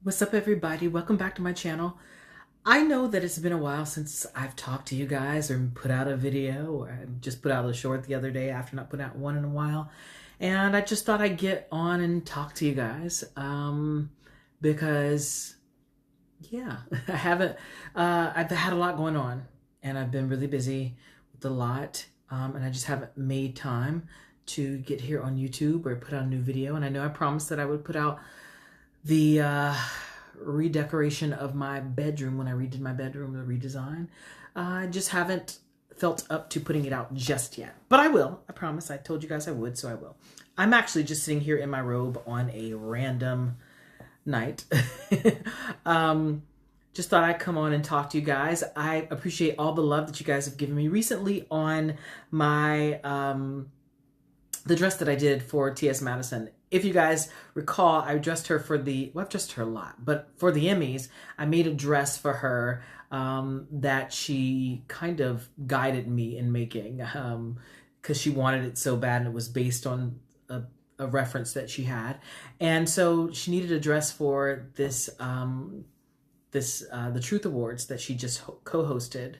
What's up, everybody? Welcome back to my channel. I know that it's been a while since I've talked to you guys or put out a video, or I just put out a short the other day after not putting out one in a while. And I just thought I'd get on and talk to you guys because, yeah, I've had a lot going on and I've been really busy with a lot, and I just haven't made time to get here on YouTube or put out a new video. And I know I promised that I would put out the redecoration of my bedroom when I redid my bedroom, the redesign. I just haven't felt up to putting it out just yet, but I will. I promise. I told you guys I would, so I will. I'm actually just sitting here in my robe on a random night. Just thought I'd come on and talk to you guys. I appreciate all the love that you guys have given me recently on my the dress that I did for TS Madison. If you guys recall, I dressed her for I've dressed her a lot, but for the Emmys, I made a dress for her that she kind of guided me in making because she wanted it so bad, and it was based on a reference that she had. And so she needed a dress for this, the Truth Awards that she just co-hosted.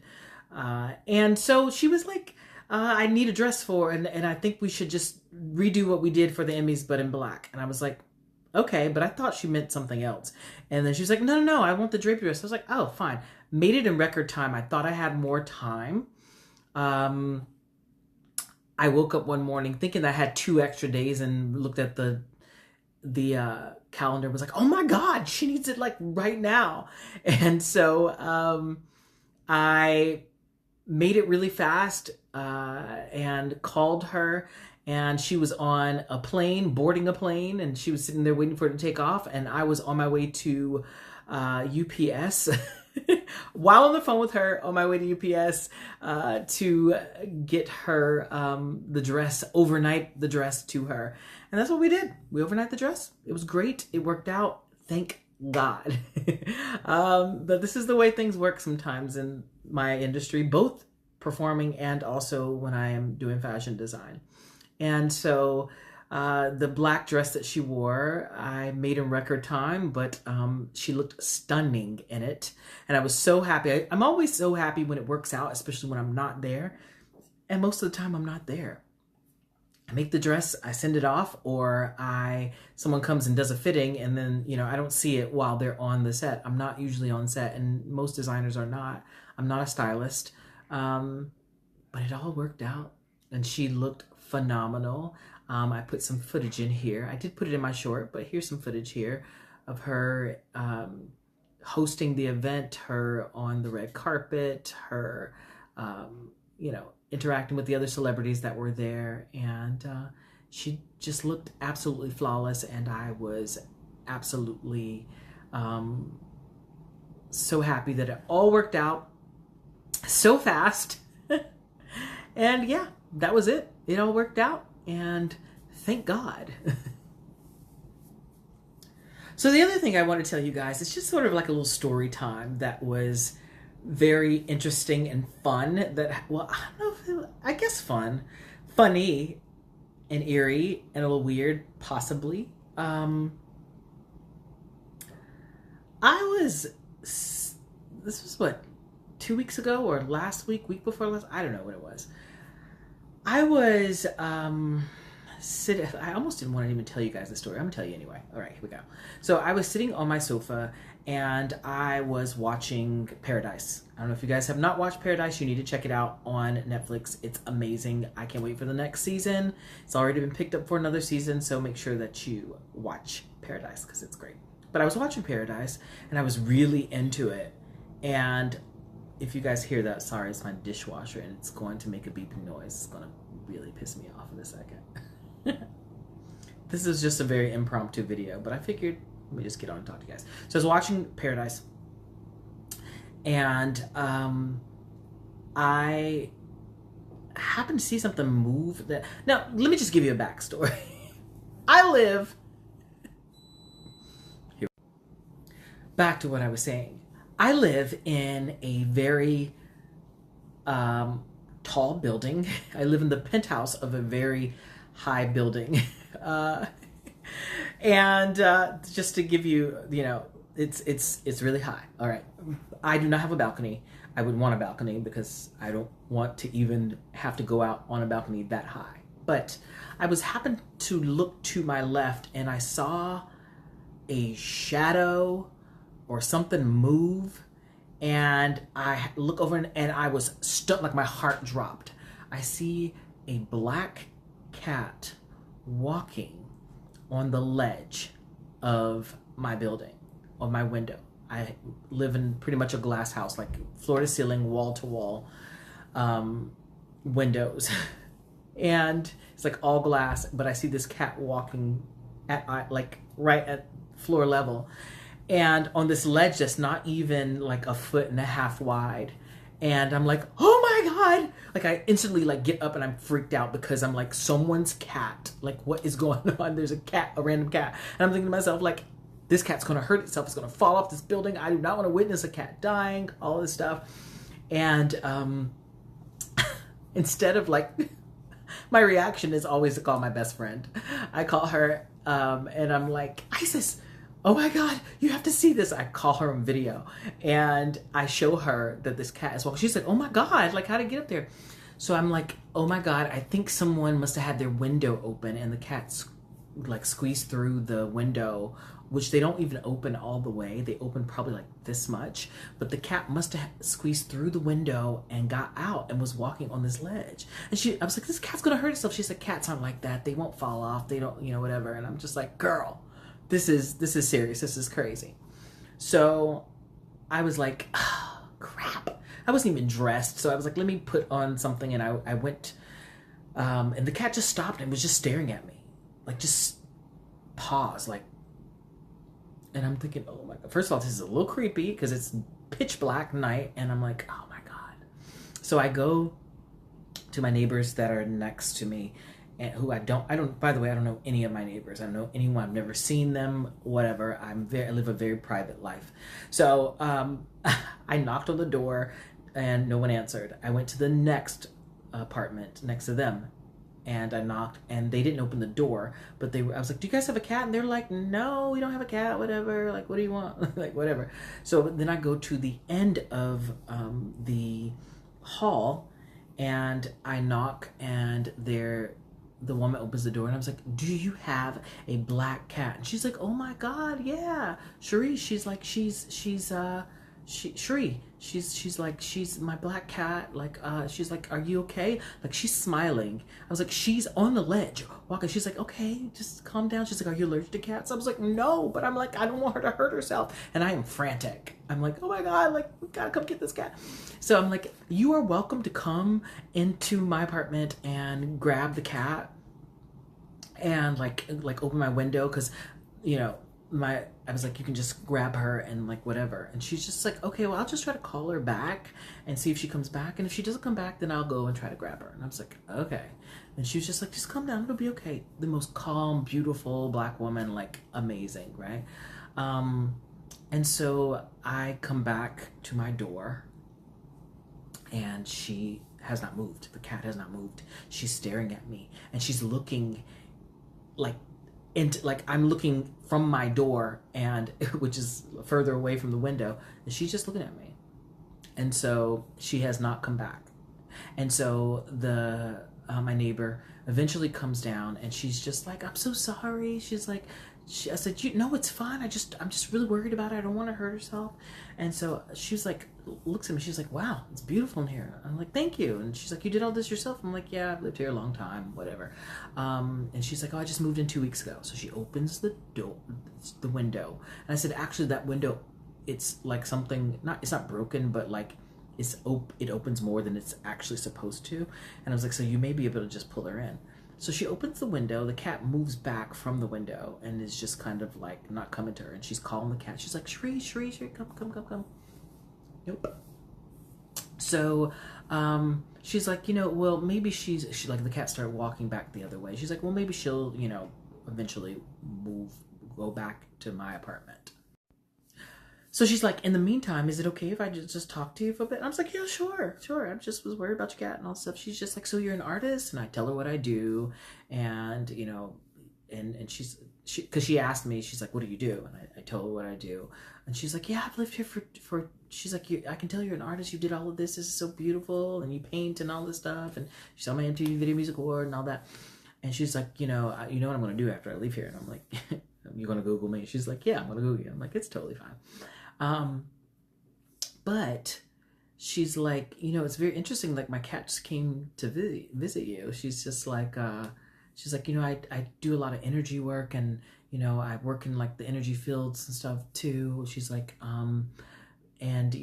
And so she was like, I need a dress for, and I think we should just redo what we did for the Emmys, but in black. And I was like, okay, but I thought she meant something else. And then she was like, no, I want the drapey dress. I was like, oh, fine. Made it in record time. I thought I had more time. I woke up one morning thinking I had 2 extra days and looked at the calendar, was like, oh my God, she needs it like right now. And so I made it really fast and called her, and she was on a plane, boarding a plane, and she was sitting there waiting for it to take off, and I was on my way to UPS while on the phone with her, on my way to UPS to get her the dress, overnight the dress to her. And that's what we did. We overnight the dress. It was great. It worked out. Thank God. But this is the way things work sometimes in my industry, both performing and also when I am doing fashion design. And so the black dress that she wore, I made in record time, but she looked stunning in it. And I was so happy. I'm always so happy when it works out, especially when I'm not there. And most of the time I'm not there. I make the dress, I send it off, or someone comes and does a fitting, and then, I don't see it while they're on the set. I'm not usually on set, and most designers are not. I'm not a stylist. But it all worked out, and she looked phenomenal. I put some footage in here. I did put it in my short, but here's some footage here of her hosting the event, her on the red carpet, her, interacting with the other celebrities that were there. And she just looked absolutely flawless, and I was absolutely so happy that it all worked out so fast. And yeah, that was it. It all worked out, and thank God. So the other thing I want to tell you guys, it's just sort of like a little story time that was very interesting and fun. I don't know I guess fun, funny, and eerie, and a little weird, possibly. This was what, 2 weeks ago, or last week before last, I don't know what it was. I was I almost didn't want to even tell you guys the story. I'm gonna tell you anyway. All right, here we go. So I was sitting on my sofa and I was watching Paradise. I don't know if you guys have not watched Paradise. You need to check it out on Netflix. It's amazing. I can't wait for the next season. It's already been picked up for another season, so make sure that you watch Paradise because it's great. But I was watching Paradise and I was really into it. And if you guys hear that, sorry, it's my dishwasher and it's going to make a beeping noise. It's going to really piss me off in a second. This is just a very impromptu video, but I figured let me just get on and talk to you guys. So I was watching Paradise, and I happened to see something move that... Now, let me just give you a backstory. I live... Back to what I was saying. I live in a very tall building. I live in the penthouse of a very high building. And just to give you, it's really high. All right. I do not have a balcony. I would want a balcony because I don't want to even have to go out on a balcony that high. But I happened to look to my left and I saw a shadow or something move, and I look over and I was stuck, like my heart dropped. I see a black cat walking on the ledge of my building, on my window. I live in pretty much a glass house, like floor to ceiling, wall to wall windows. And it's like all glass, but I see this cat walking at like right at floor level, and on this ledge that's not even like a foot and a half wide. And I'm like, oh my God. Like I instantly like get up and I'm freaked out because I'm like, someone's cat, like what is going on? There's a cat, a random cat. And I'm thinking to myself, like, this cat's gonna hurt itself. It's gonna fall off this building. I do not want to witness a cat dying, all this stuff. And instead of like, my reaction is always to call my best friend. I call her and I'm like, Isis, oh my God, you have to see this. I call her on video and I show her that this cat is walking. She's like, oh my God, like how did it get up there? So I'm like, oh my God, I think someone must have had their window open and the cat like squeezed through the window, which they don't even open all the way. They open probably like this much, but the cat must have squeezed through the window and got out and was walking on this ledge. And I was like, this cat's gonna hurt itself. She's like, cats aren't like that. They won't fall off. They don't, whatever. And I'm just like, girl, this is serious. This is crazy. So I was like, oh, crap. I wasn't even dressed. So I was like, let me put on something. And I went, and the cat just stopped and was just staring at me. Like just paused, like, and I'm thinking, oh my God. First of all, this is a little creepy because it's pitch black night. And I'm like, oh my God. So I go to my neighbors that are next to me, and who I don't, by the way, I don't know any of my neighbors. I don't know anyone. I've never seen them, whatever. I live a very private life. So I knocked on the door and no one answered. I went to the next apartment next to them and I knocked and they didn't open the door, but I was like, do you guys have a cat? And they're like, no, we don't have a cat, whatever. Like, what do you want? Like, whatever. So then I go to the end of the hall and I knock and the woman opens the door and I was like, do you have a black cat? And she's like, oh my God, yeah. Cherie, she's like, Cherie, she's like, she's my black cat. Like, she's like, are you okay? Like, she's smiling. I was like, she's on the ledge walking. She's like, okay, just calm down. She's like, are you allergic to cats? I was like, no, but I'm like, I don't want her to hurt herself. And I am frantic. I'm like, oh my God, like, we gotta come get this cat. So I'm like, you are welcome to come into my apartment and grab the cat and like open my window. Cause I was like, you can just grab her and like whatever. And she's just like, okay, well, I'll just try to call her back and see if she comes back. And if she doesn't come back, then I'll go and try to grab her. And I was like, okay. And she was just like, just calm down, it'll be okay. The most calm, beautiful black woman, like amazing, right? And so I come back to my door and she has not moved. The cat has not moved. She's staring at me and she's looking like, I'm looking from my door and which is further away from the window, and she's just looking at me. And so she has not come back. And so my neighbor eventually comes down and she's just like, I'm so sorry. She's like, I said, no, it's fine. I'm just really worried about her. I don't want to hurt herself. And so she was like, looks at me. She's like, wow, it's beautiful in here. I'm like, thank you. And she's like, you did all this yourself? I'm like, yeah, I've lived here a long time, whatever. And she's like, oh, I just moved in 2 weeks ago. So she opens the window. And I said, actually, that window, it's like something, it's not broken, but like it opens more than it's actually supposed to. And I was like, so you may be able to just pull her in. So she opens the window, the cat moves back from the window and is just kind of like not coming to her. And she's calling the cat. She's like, Cherie, come. Nope. So she's like, well, maybe she like, the cat started walking back the other way. She's like, well, maybe she'll, eventually go back to my apartment. So she's like, in the meantime, is it okay if I just talk to you for a bit? And I was like, yeah, sure. I just was worried about your cat and all stuff. She's just like, so you're an artist? And I tell her what I do. And, and because she asked me, she's like, what do you do? And I told her what I do. And she's like, yeah, I've lived here for she's like, I can tell you're an artist. You did all of this. This is so beautiful. And you paint and all this stuff. And she saw my MTV Video Music Award and all that. And she's like, you know what I'm going to do after I leave here? And I'm like, you're going to Google me? She's like, yeah, I'm going to Google you. I'm like, it's totally fine. But she's like, it's very interesting. Like, my cat just came to visit you. She's just like, she's like, I do a lot of energy work, and, I work in like the energy fields and stuff too. She's like, and,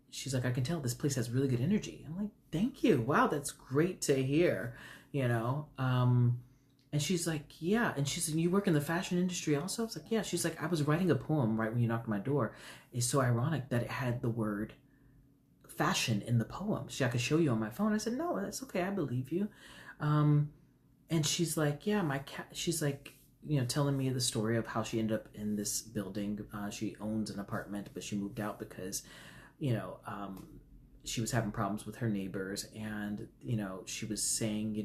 she's like, I can tell this place has really good energy. I'm like, thank you. Wow, that's great to hear, and she's like, yeah. And she's like, you work in the fashion industry also? I was like, yeah. She's like, I was writing a poem right when you knocked on my door. It's so ironic that it had the word fashion in the poem. I could show you on my phone. I said, no, that's okay. I believe you. And she's like, yeah, my cat, she's like, telling me the story of how she ended up in this building. She owns an apartment, but she moved out because, she was having problems with her neighbors. And, she was saying,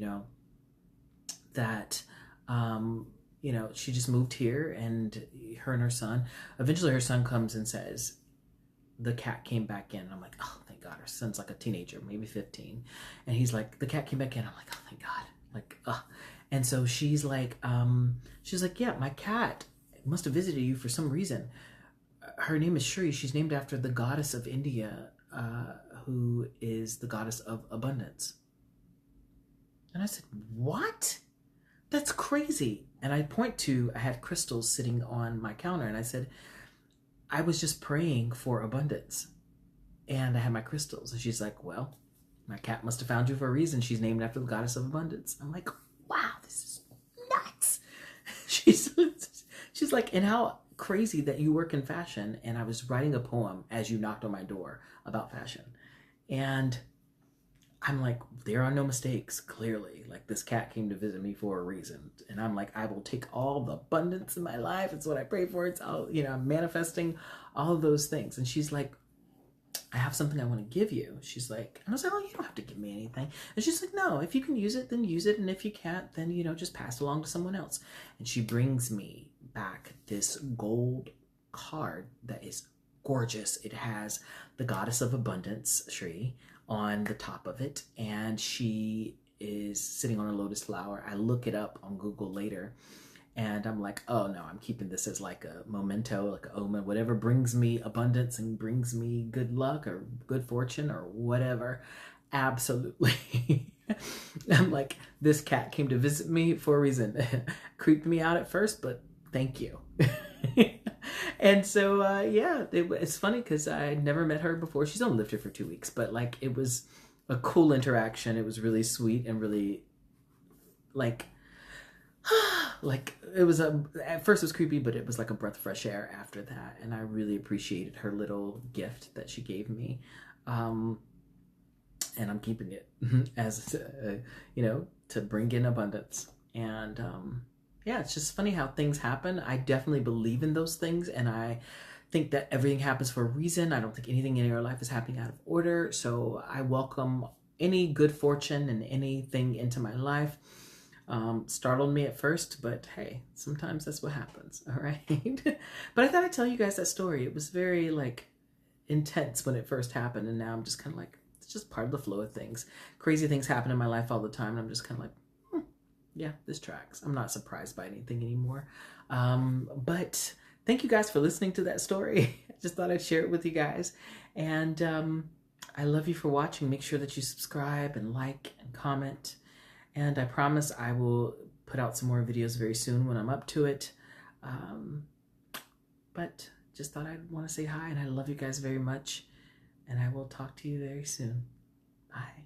that, she just moved here, and her and her son, eventually her son comes and says, the cat came back in. And I'm like, oh, thank God. Her son's like a teenager, maybe 15. And he's like, the cat came back in. I'm like, oh, thank God. Like, and so she's like, yeah, my cat must have visited you for some reason. Her name is Shri. She's named after the goddess of India, who is the goddess of abundance. And I said, what? That's crazy. And I had crystals sitting on my counter, and I said, I was just praying for abundance, and I had my crystals. And she's like, well, my cat must have found you for a reason. She's named after the goddess of abundance. I'm like, wow, this is nuts. She's like, and how crazy that you work in fashion. And I was writing a poem as you knocked on my door about fashion. And I'm like, there are no mistakes, clearly. Like, this cat came to visit me for a reason. And I'm like, I will take all the abundance in my life. It's what I pray for. It's all, I'm manifesting all of those things. And she's like, I have something I want to give you. She's like, and I was like, oh, you don't have to give me anything. And she's like, no, if you can use it, then use it. And if you can't, then, just pass it along to someone else. And she brings me back this gold card that is gorgeous. It has the goddess of abundance, Shri, on the top of it, and she is sitting on a lotus flower. I look it up on Google later, and I'm like, oh no, I'm keeping this as like a memento, like an omen, whatever brings me abundance and brings me good luck or good fortune or whatever. Absolutely. I'm like, this cat came to visit me for a reason. Creeped me out at first, but thank you. And so, yeah, it's funny because I never met her before. She's only lived here for 2 weeks, but like, it was a cool interaction. It was really sweet and really like it was at first it was creepy, but it was like a breath of fresh air after that. And I really appreciated her little gift that she gave me. And I'm keeping it as, to bring in abundance. And, yeah, it's just funny how things happen. I definitely believe in those things, and I think that everything happens for a reason. I don't think anything in your life is happening out of order. So I welcome any good fortune and anything into my life. Startled me at first, but hey, sometimes that's what happens. All right. But I thought I'd tell you guys that story. It was very like intense when it first happened, and now I'm just kind of like, it's just part of the flow of things. Crazy things happen in my life all the time, and I'm just kind of like, yeah, this tracks. I'm not surprised by anything anymore. But thank you guys for listening to that story. I just thought I'd share it with you guys. And I love you for watching. Make sure that you subscribe and like and comment. And I promise I will put out some more videos very soon when I'm up to it. But just thought I'd want to say hi, and I love you guys very much. And I will talk to you very soon. Bye.